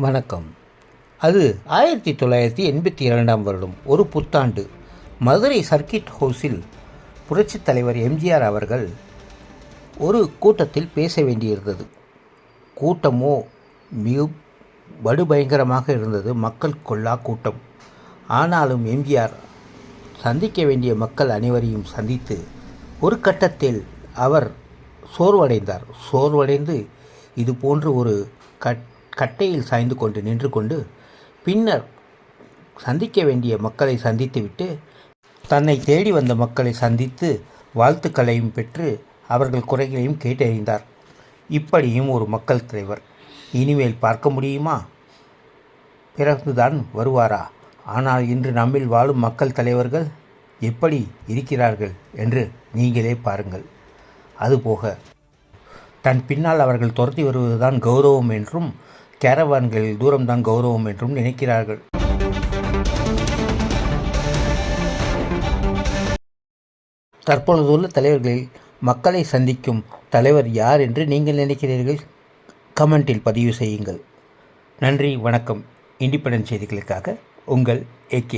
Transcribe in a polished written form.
வணக்கம். அது 1982ஆம் வருடம் ஒரு புத்தாண்டு. மதுரை சர்க்கிட் ஹவுஸில் புரட்சித் தலைவர் எம்ஜிஆர் அவர்கள் ஒரு கூட்டத்தில் பேச வேண்டியிருந்தது. கூட்டமோ மிக படுபயங்கரமாக இருந்தது. மக்கள் கொள்ளா கூட்டம். ஆனாலும் எம்ஜிஆர் சந்திக்க வேண்டிய மக்கள் அனைவரையும் சந்தித்து ஒரு கட்டத்தில் அவர் சோர்வடைந்து இது போன்று ஒரு கட்டையில் சாய்ந்து கொண்டு நின்று கொண்டு பின்னர் சந்திக்க வேண்டிய மக்களை சந்தித்துவிட்டு தன்னை தேடி வந்த மக்களை சந்தித்து வாழ்த்துக்களையும் பெற்று அவர்கள் குறைகளையும் கேட்டறிந்தார். இப்படியும் ஒரு மக்கள் தலைவர் இனிமேல் பார்க்க முடியுமா? பிறகுதான் வருவாரா? ஆனால் இன்று நம்மில் வாழும் மக்கள் தலைவர்கள் எப்படி இருக்கிறார்கள் என்று நீங்களே பாருங்கள். அதுபோக தன் பின்னால் அவர்கள் துரத்தி வருவதுதான் கௌரவம் என்றும் கேரவான்களில் தூரம்தான் கௌரவம் என்றும் நினைக்கிறார்கள். தற்பொழுதுள்ள தலைவர்களில் மக்களை சந்திக்கும் தலைவர் யார் என்று நீங்கள் நினைக்கிறீர்கள்? கமெண்டில் பதிவு செய்யுங்கள். நன்றி, வணக்கம். இண்டிபெண்டன்ட் செய்திகளுக்காக உங்கள் AK.